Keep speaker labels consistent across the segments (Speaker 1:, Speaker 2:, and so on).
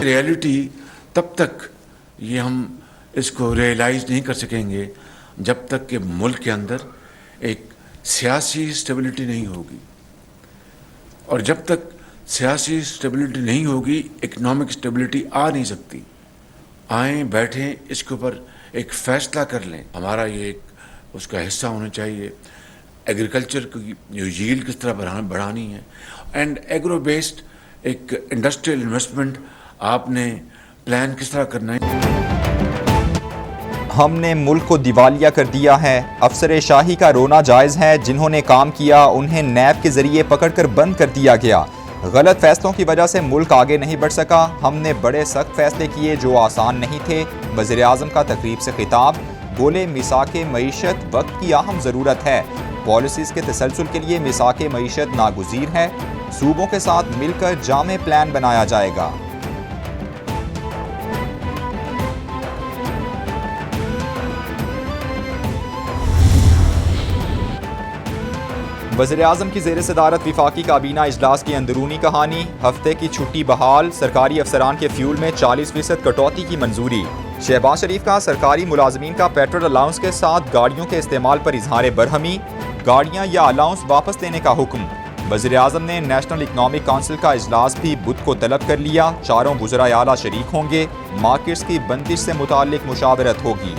Speaker 1: Reality तब तक ये हम इसको रियलाइज़ नहीं कर सकेंगे जब तक कि मुल्क के अंदर एक सियासी स्टेबिलिटी नहीं होगी, और जब तक सियासी स्टेबिलिटी नहीं होगी इकोनॉमिक स्टेबिलिटी आ नहीं सकती। आएँ बैठें, इसके ऊपर एक फ़ैसला कर लें। हमारा ये एक उसका हिस्सा होना चाहिए एग्रीकल्चर की जो यील्ड किस तरह बढ़ानी है, एंड एग्रो बेस्ड एक इंडस्ट्रियल इन्वेस्टमेंट आपने प्लान किस तरह करना है।
Speaker 2: हमने मुल्क को दिवालिया कर दिया है। अफसर शाही का रोना जायज़ है। जिन्होंने काम किया उन्हें नैब के जरिए पकड़कर बंद कर दिया गया। गलत फैसलों की वजह से मुल्क आगे नहीं बढ़ सका। हमने बड़े सख्त फैसले किए जो आसान नहीं थे। वज़ीर आज़म का तकरीब से खिताब, बोले मिसाके मईशत वक्त की अहम ज़रूरत है। पॉलिसीज़ के तसलसल के लिए मिसाके मईशत नागुज़ीर है। सूबों के साथ मिलकर जामे प्लान बनाया जाएगा। वज़ीर आज़म की ज़ेर सदारत विफाकी काबीना इजलास की अंदरूनी कहानी। हफ्ते की छुट्टी बहाल। सरकारी अफसरान के फ्यूल में 40% कटौती की मंजूरी। शहबाज शरीफ का सरकारी मुलाजमीन का पेट्रोल अलाउंस के साथ गाड़ियों के इस्तेमाल पर इजहार बरहमी। गाड़ियाँ या अलाउंस वापस लेने का हुक्म। वज़ीर आज़म ने नेशनल इकनॉमिक काउंसिल का इजलास भी बुध को तलब कर लिया। चारों वज़राए आला शरीक होंगे। मार्केट्स की बंदिश से मुताल्लिक मुशावरत होगी।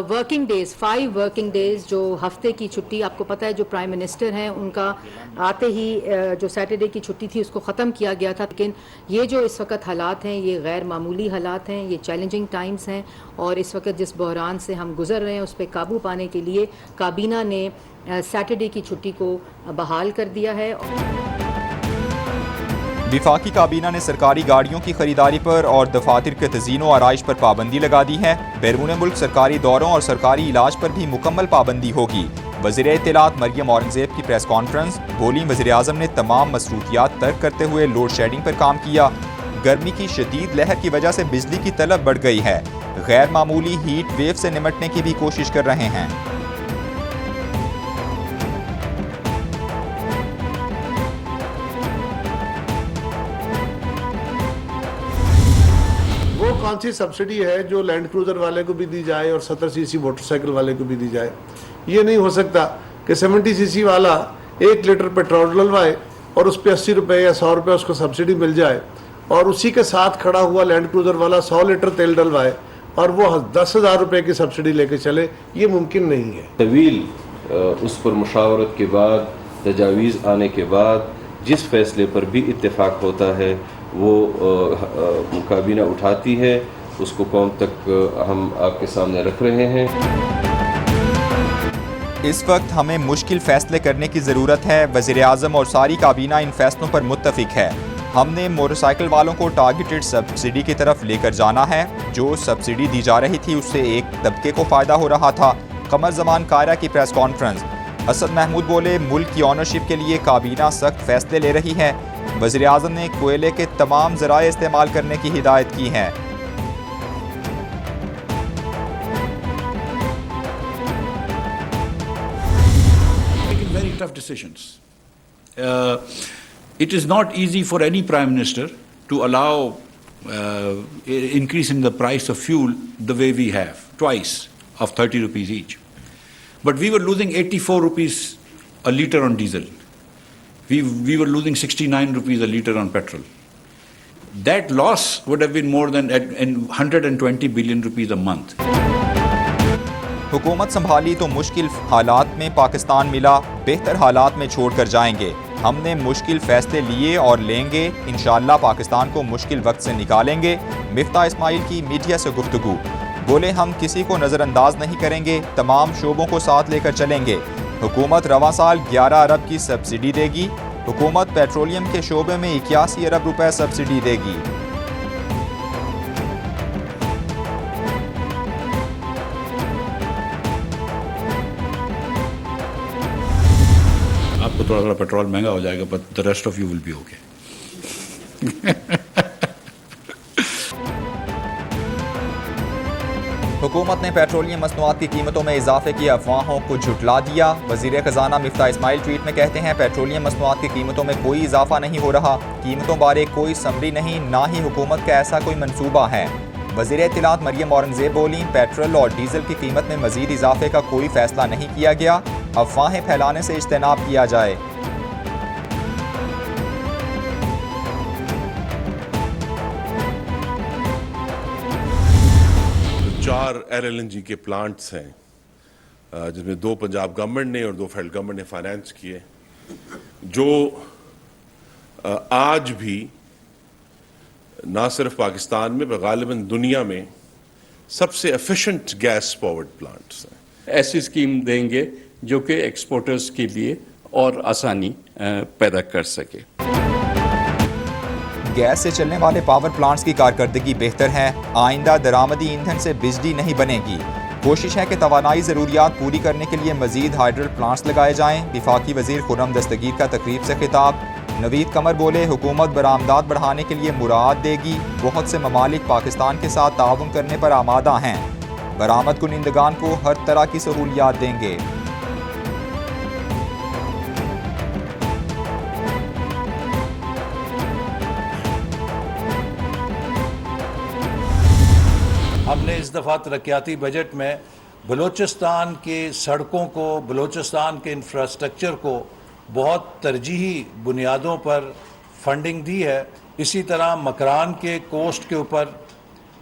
Speaker 3: वर्किंग डेज़ 5 वर्किंग डेज़ जो हफ्ते की छुट्टी, आपको पता है जो प्राइम मिनिस्टर हैं उनका आते ही जो सैटरडे की छुट्टी थी उसको ख़त्म किया गया था। लेकिन ये जो इस वक्त हालात हैं ये गैर मामूली हालात हैं, ये चैलेंजिंग टाइम्स हैं, और इस वक्त जिस बहरान से हम गुजर रहे हैं उस पर काबू पाने के लिए काबीना ने सैटरडे की छुट्टी को बहाल कर दिया है।
Speaker 2: विफाकी काबीना ने सरकारी गाड़ियों की खरीदारी पर और दफातर के तज़ीन व आराइश पर पाबंदी लगा दी है। बैरून मुल्क सरकारी दौरों और सरकारी इलाज पर भी मुकम्मल पाबंदी होगी। वज़ीर इत्तलात मरियम औरंगज़ेब की प्रेस कॉन्फ्रेंस, बोली वज़ीर आज़म ने तमाम मसरूफियात तर्क करते हुए लोड शेडिंग पर काम किया। गर्मी की शदीद लहर की वजह से बिजली की तलब बढ़ गई है। गैर मामूली हीट वेव से निमटने की भी कोशिश कर रहे हैं।
Speaker 4: कौन सी सब्सिडी है जो लैंड क्रूजर वाले को भी दी जाए और 70 सीसी मोटरसाइकिल वाले को भी दी जाए। ये नहीं हो सकता कि 70 सीसी वाला 1 लीटर पेट्रोल डलवाए और उस पर 80 रुपये या 100 रुपये उसको सब्सिडी मिल जाए, और उसी के साथ खड़ा हुआ लैंड क्रूजर वाला 100 लीटर तेल डलवाए और वो 10,000 रुपये की सब्सिडी लेके चले। ये मुमकिन नहीं है।
Speaker 5: तवील उस पर मुशावरत के बाद, तजावीज़ आने के बाद जिस फैसले पर भी इत्तेफाक होता है वो काबीना उठाती है, उसको कौम तक हम आपके सामने रख रहे हैं।
Speaker 2: इस वक्त हमें मुश्किल फैसले करने की ज़रूरत है। वज़ीर आज़म और सारी काबीना इन फैसलों पर मुत्तफिक है। हमने मोटरसाइकिल वालों को टारगेटेड सब्सिडी की तरफ लेकर जाना है। जो सब्सिडी दी जा रही थी उससे एक तबके को फ़ायदा हो रहा था। कमर ज़मान कायरा की प्रेस कॉन्फ्रेंस, असद महमूद बोले मुल्क की ऑनरशिप के लिए काबीना सख्त फैसले ले रही है। वज़ीर आज़म ने कोयले के तमाम ज़राए इस्तेमाल करने की हिदायत की है।
Speaker 6: Very tough decisions. It is not easy for any prime minister to allow increase in the price of fuel the way we have, twice of 30 rupees each. But we were losing 84 rupees a litre on diesel. We were losing 69 rupees a litre on petrol. That loss would have been more than 120 billion rupees a month.
Speaker 2: हुकूमत संभाली तो मुश्किल हालात में पाकिस्तान मिला, बेहतर हालात में छोड़कर जाएंगे। हमने मुश्किल फैसले लिए और लेंगे। इंशाअल्लाह पाकिस्तान को मुश्किल वक्त से निकालेंगे। मिफ्ता इस्माइल की मीडिया से गुफ्तगू, बोले हम किसी को नज़रअंदाज नहीं करेंगे, तमाम शोबों को साथ लेकर चलेंगे। हुकूमत रवां साल 11 अरब की सब्सिडी देगी। हुकूमत पेट्रोलियम के शोबे में 81 अरब रुपए सब्सिडी देगी।
Speaker 6: आपको थोड़ा थोड़ा पेट्रोल महंगा हो जाएगा, but the rest of you will be okay.
Speaker 2: हुकूमत ने पेट्रोलियम मसनूआत की कीमतों में इजाफे की अफवाहों को झुटला दिया। वज़ीर ख़जाना मिफ्ता इस्माइल ट्वीट में कहते हैं, पेट्रोलियम मसनूआत की कीमतों में कोई इजाफा नहीं हो रहा। कीमतों बारे कोई समरी नहीं, ना ही हुकूमत का ऐसा कोई मंसूबा है। वज़ीर इत्तलात मरियम औरंगज़ेब बोली, पेट्रोल और डीजल की कीमत में मज़ीद इजाफे का कोई फैसला नहीं किया गया। अफवाहें फैलाने से इज्तनाब किया जाए।
Speaker 7: चार LNG के प्लांट्स हैं जिसमें 2 पंजाब गवर्नमेंट ने और 2 फेडरल गवर्नमेंट ने फाइनेंस किए, जो आज भी ना सिर्फ पाकिस्तान में बल्कि गालिबन दुनिया में सबसे एफिशिएंट गैस पावर्ड प्लांट्स हैं।
Speaker 8: ऐसी स्कीम देंगे जो कि एक्सपोर्टर्स के लिए और आसानी पैदा कर सके।
Speaker 2: गैस से चलने वाले पावर प्लांट्स की कारकर्दगी बेहतर है। आइंदा दरामदी ईंधन से बिजली नहीं बनेगी। कोशिश है कि तवानाई ज़रूरियात पूरी करने के लिए मजीद हाइड्रल प्लांट्स लगाए जाएं। विफाकी वजीर खुर्रम दस्तगीर का तकरीब से खिताब। नवीद कमर बोले, हुकूमत बरामदात बढ़ाने के लिए मुराद देगी। बहुत से ममालिक पाकिस्तान के साथ ताउन करने पर आमादा हैं। बरामद कुनिंदगान को हर तरह की सहूलियात देंगे।
Speaker 9: हमने इस दफ़ा तरक्याती बजट में बलूचिस्तान के सड़कों को, बलूचिस्तान के इंफ्रास्ट्रक्चर को बहुत तरजीही बुनियादों पर फंडिंग दी है। इसी तरह मकरान के कोस्ट के ऊपर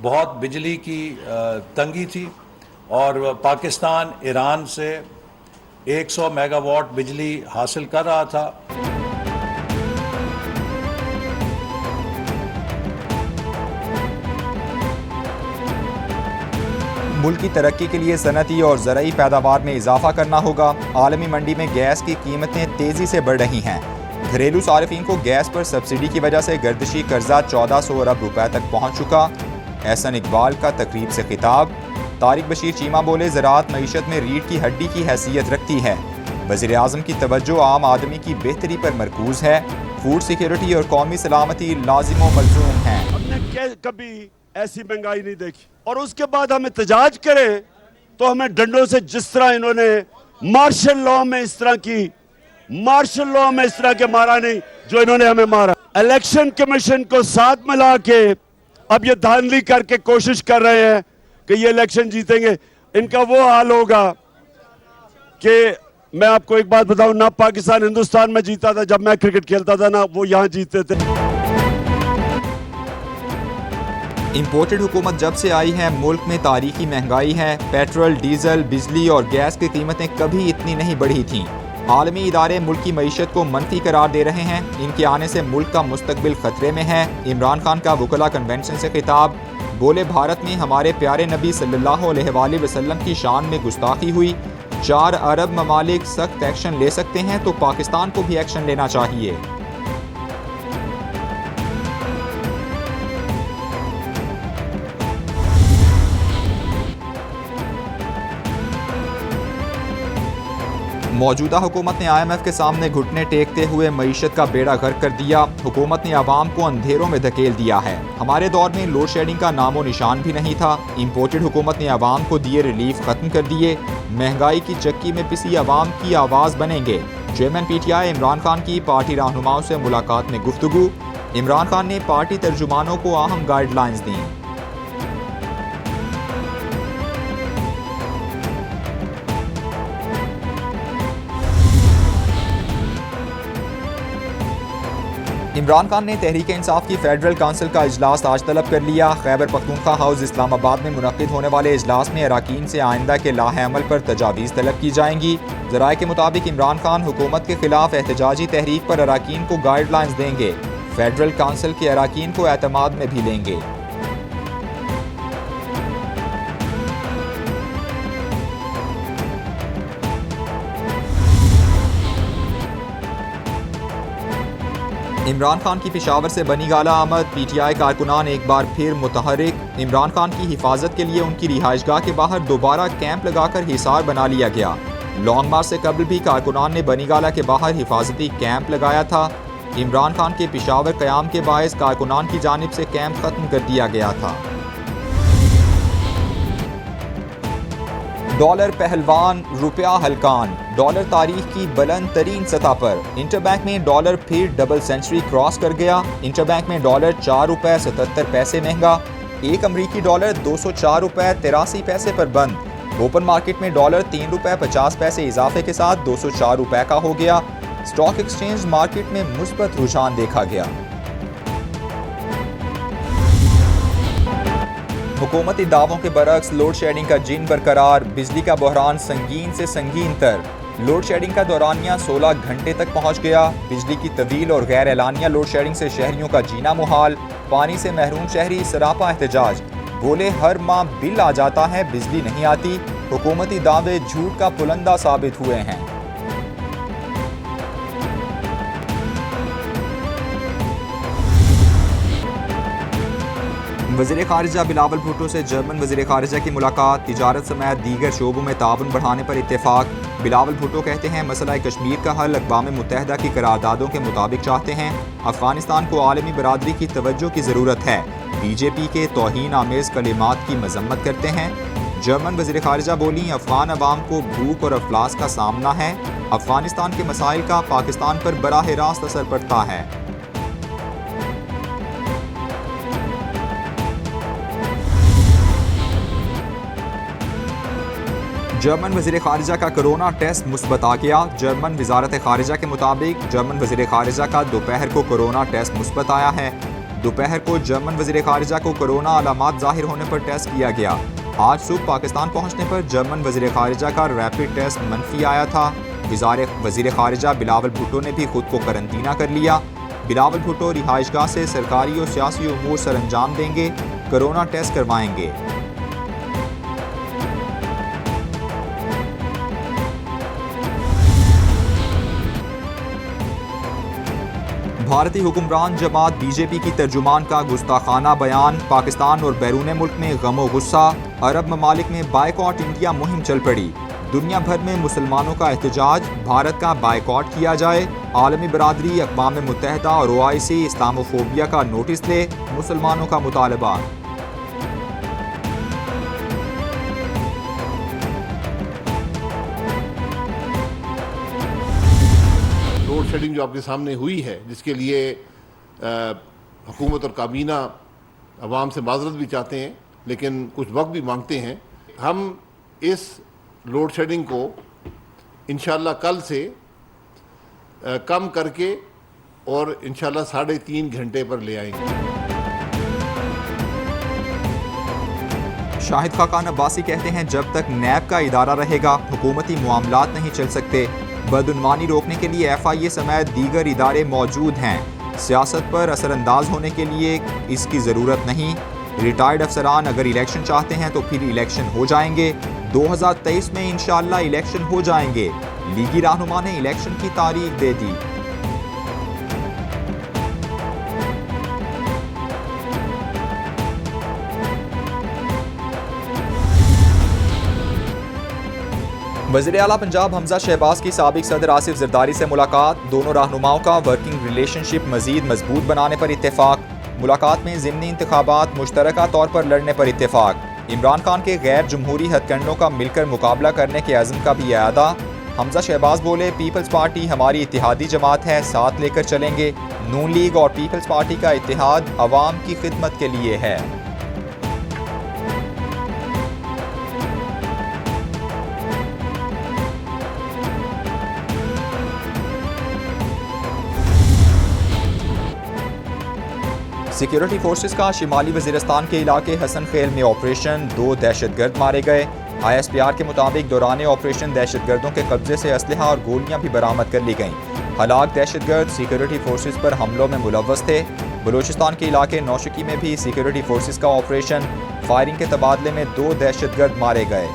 Speaker 9: बहुत बिजली की तंगी थी और पाकिस्तान ईरान से 100 मेगावाट बिजली हासिल कर रहा था।
Speaker 2: मुल्क की तरक्की के लिए सनती और ज़राई पैदावार में इजाफा करना होगा। आलमी मंडी में गैस की कीमतें तेज़ी से बढ़ रही हैं। घरेलू सार्फिन को गैस पर सब्सिडी की वजह से गर्दिशी कर्जा 1400 अरब रुपए तक पहुँच चुका। एहसन इकबाल का तकरीब से खिताब। तारिक बशीर चीमा बोले, ज़राअत मईशत में रीढ़ की हड्डी की हैसियत रखती है। वज़ीर आज़म की तवज्जो आम आदमी की बेहतरी पर मरकूज़ है। फूड सिक्योरिटी और कौमी सलामती लाजिम व मलज़ूम है।
Speaker 10: हमने कभी ऐसी महंगाई नहीं देखी और उसके बाद हम एहतजाज करें तो हमें डंडों से, जिस तरह इन्होंने मार्शल लॉ में इस तरह की, मार्शल लॉ में इस तरह के मारा नहीं जो इन्होंने हमें मारा। इलेक्शन कमीशन को साथ मिला के अब ये धांधली करके कोशिश कर रहे हैं कि ये इलेक्शन जीतेंगे। इनका वो हाल होगा कि मैं आपको एक बात बताऊं, ना पाकिस्तान हिंदुस्तान में जीता था जब मैं क्रिकेट खेलता था, ना वो यहां जीते थे।
Speaker 2: इम्पोर्टेड हुकूमत जब से आई है मुल्क में तारीखी महंगाई है। पेट्रोल, डीजल, बिजली और गैस की कीमतें कभी इतनी नहीं बढ़ी थीं। आलमी इदारे मुल्क की मईशत को मनफी करार दे रहे हैं। इनके आने से मुल्क का मुस्तकबिल खतरे में है। इमरान खान का वकला कन्वेंशन से खिताब। बोले, भारत में हमारे प्यारे नबी सल्लल्लाहु अलैहि वसल्लम की शान में गुस्ताखी हुई। 4 अरब ममालिक सख्त एक्शन ले सकते हैं तो पाकिस्तान को भी एक्शन लेना चाहिए। मौजूदा हुकूमत ने IMF के सामने घुटने टेकते हुए मईशत का बेड़ा गर्क कर दिया। हुकूमत ने आवाम को अंधेरों में धकेल दिया है। हमारे दौर में लोड शेडिंग का नामो निशान भी नहीं था। इम्पोर्टेड हुकूमत ने आवाम को दिए रिलीफ खत्म कर दिए। महंगाई की चक्की में पिसी आवाम की आवाज़ बनेंगे। चेयरमैन PTI इमरान खान की पार्टी रहनुमाओं से मुलाकात में गुफ्तगू। इमरान खान ने पार्टी तर्जुमानों को अहम गाइडलाइंस दी। इमरान खान ने तहरीक इंसाफ की फेडरल काउंसिल का इजलास आज तलब कर लिया। खैबर पख्तूनख्वा हाउस इस्लामाबाद में मुनक्किद होने वाले इजलास में अराकीन से आइंदा के लाहे अमल पर तजावीज़ तलब की जाएंगी। ज़राए के मुताबिक इमरान खान हुकूमत के खिलाफ एहतजाजी तहरीक पर अराकीन को गाइडलाइंस देंगे। फेडरल काउंसिल के अराकीन को एतमाद में भी लेंगे। इमरान खान की पेशावर से बनी गाला आमद। PTI कारकुनान एक बार फिर मुतहरिक। इमरान खान की हिफाजत के लिए उनकी रिहाइशगाह के बाहर दोबारा कैंप लगाकर हिसार बना लिया गया। लॉन्ग मार्च से कबल भी कारकुनान ने बनी गाला के बाहर हिफाजती कैंप लगाया था। इमरान खान के पेशावर क़याम के बायस कारकुनान की जानिब से कैंप खत्म कर दिया गया था। डॉलर पहलवान, रुपया हलकान। डॉलर तारीख की बुलंद तरीन सतह पर। इंटरबैंक में डॉलर फिर डबल सेंचुरी क्रॉस कर गया। इंटरबैंक में डॉलर 4 रुपए 77 पैसे महंगा। एक अमरीकी डॉलर 204 रुपए 83 पैसे पर बंद। ओपन मार्केट में डॉलर 3 रुपए 50 पैसे इजाफे के साथ 204 रुपए का हो गया। स्टॉक एक्सचेंज मार्केट में मुस्बत रुझान देखा गया। हुकूमती दावों के बरक्स लोड शेडिंग का जिन बरकरार। बिजली का बहरान संगीन से संगीन तर। लोड शेडिंग का दौरानिया 16 घंटे तक पहुंच गया। बिजली की तवील और गैर एलानिया लोड शेडिंग से शहरियों का जीना मुहाल। पानी से महरूम शहरी सरापा एहतजाज। बोले हर माह बिल आ जाता है, बिजली नहीं आती। हुकूमती दावे झूठ का पुलंदा साबित हुए हैं। वज़ीर ख़ारिजा बिलावल भुट्टो से जर्मन वज़ीर ख़ारिजा की मुलाकात। तिजारत समेत दीगर शोबों में ताउन बढ़ाने पर इत्तेफाक। बिलावल भुट्टो कहते हैं मसला कश्मीर का हल अक़वाम मुत्तहिदा की करारदादों के मुताबिक चाहते हैं। अफ़गानिस्तान को आलमी बरादरी की तवज्जो की ज़रूरत है। बीजेपी के तौहीन आमेज़ कलिमात की मजम्मत करते हैं। जर्मन वज़ीर ख़ारिजा बोली अफ़गान अवाम को भूख और अफलास का सामना है। अफ़गानिस्तान के मसाइल का पाकिस्तान पर बराह रास्त असर पड़ता है। जर्मन वज़ीर ख़ारिजा का कोरोना टेस्ट मुस्बत आ गया। जर्मन वज़ारत ख़ारिजा के मुताबिक जर्मन वज़ीर ख़ारिजा का दोपहर को कोरोना टेस्ट मुस्बत आया है। दोपहर को जर्मन वज़ीर ख़ारिजा को कोरोना अलामात ज़ाहिर होने पर टेस्ट किया गया। आज सुबह पाकिस्तान पहुँचने पर जर्मन वज़ीर ख़ारिजा का रैपिड टेस्ट मनफी आया था। वज़ीर ख़ारिजा बिलावल भुट्टो ने भी खुद को करंतना कर लिया। बिलावल भुट्टो रिहाइशगाह से सरकारी और सियासी उमूर सर अंजाम देंगे। कोरोना टेस्ट करवाएंगे। भारतीय हुक्मरान जमात बीजेपी की तर्जुमान का गुस्ताखाना बयान। पाकिस्तान और बैरून मुल्क में गमो गुस्सा। अरब ममालिक में बायकॉट इंडिया मुहिम चल पड़ी। दुनिया भर में मुसलमानों का एहतजाज। भारत का बायकॉट किया जाए। आलमी बरादरी अक़वाम मुत्तहिदा और OIC इस्लामोफोबिया का नोटिस ले। मुसलमानों का मुतालबा।
Speaker 4: लोड शेडिंग जो आपके सामने हुई है, जिसके लिए हुकूमत और काबीना अवाम से माजरत भी चाहते हैं, लेकिन कुछ वक्त भी मांगते हैं। हम इस लोड शेडिंग को इंशाल्लाह कल से कम करके और इंशाल्लाह 3.5 घंटे पर ले आएंगे।
Speaker 2: शाहिद खाकान अब्बासी कहते हैं जब तक नैब का इदारा रहेगा हुकूमती मामलात नहीं चल सकते। बदउनवानी रोकने के लिए FIA समेत दीगर इदारे मौजूद हैं। सियासत पर असरअंदाज होने के लिए इसकी ज़रूरत नहीं। रिटायर्ड अफसरान अगर इलेक्शन चाहते हैं तो फिर इलेक्शन हो जाएंगे। 2023 में इंशाअल्लाह इलेक्शन हो जाएंगे। लीगी रहनुमा ने इलेक्शन की तारीख दे दी। वज़ीर आला पंजाब हमजा शहबाज की साबिक सदर आसिफ जरदारी से मुलाकात। दोनों रहनुमाओं का वर्किंग रिलेशनशिप मजीद मजबूत बनाने पर इत्तेफाक। मुलाकात में ज़िमनी इंतखाबात मुश्तरका तौर पर लड़ने पर इत्तेफाक। इमरान खान के गैर जमहूरी हथकंडों का मिलकर मुकाबला करने के अज़्म का भी इरादा। हमजा शहबाज बोले पीपल्स पार्टी हमारी इत्तेहादी जमात है, साथ लेकर चलेंगे। नून लीग और पीपल्स पार्टी का इत्तेहाद अवाम की खिदमत के लिए है। सिक्योरिटी फोर्सेस का शिमाली वज़ीरिस्तान के इलाके हसन खेल में ऑपरेशन। 2 दहशतगर्द मारे गए। ISPR के मुताबिक दौरान ऑपरेशन दहशतगर्दों के कब्जे से असलहा और गोलियां भी बरामद कर ली गईं। हलाक दहशतगर्द सिक्योरिटी फोर्सेस पर हमलों में मुलव्वस थे। बलूचिस्तान के इलाके नौशकी में भी सिक्योरिटी फोर्सेस का ऑपरेशन। फायरिंग के तबादले में 2 दहशतगर्द मारे गए।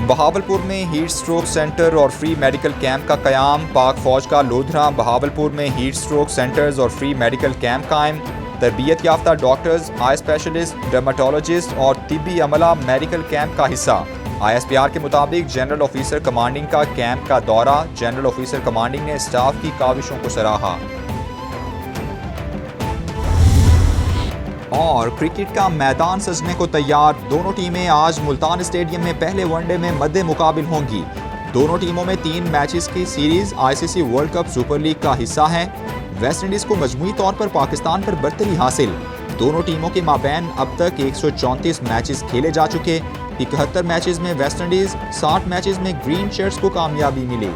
Speaker 2: बहावलपुर में हीट स्ट्रोक सेंटर और फ्री मेडिकल कैंप का क़याम। पाक फौज का लोधरा बहावलपुर में हीट स्ट्रोक सेंटर्स और फ्री मेडिकल कैंप कायम। तरबियत याफ्ता डॉक्टर्स, आई स्पेशलिस्ट, डर्माटोलॉजिस्ट और तिब्बी अमला मेडिकल कैंप का हिस्सा। ISPR के मुताबिक जनरल ऑफिसर कमांडिंग का कैंप का दौरा। जनरल ऑफिसर कमांडिंग ने स्टाफ की काविशों को सराहा। और क्रिकेट का मैदान सजने को तैयार। दोनों टीमें आज मुल्तान स्टेडियम में पहले वनडे में मद्दे मुकाबिल होंगी। दोनों टीमों में 3 मैचेस की series ICC world cup super league का हिस्सा है। वेस्ट इंडीज को मजमूई तौर पर पाकिस्तान पर बर्तरी हासिल। दोनों टीमों के माबैन अब तक 134 मैचेस खेले जा चुके। 71 मैचेस में वेस्ट इंडीज, 60 मैचेस में ग्रीन शर्ट्स को कामयाबी मिली।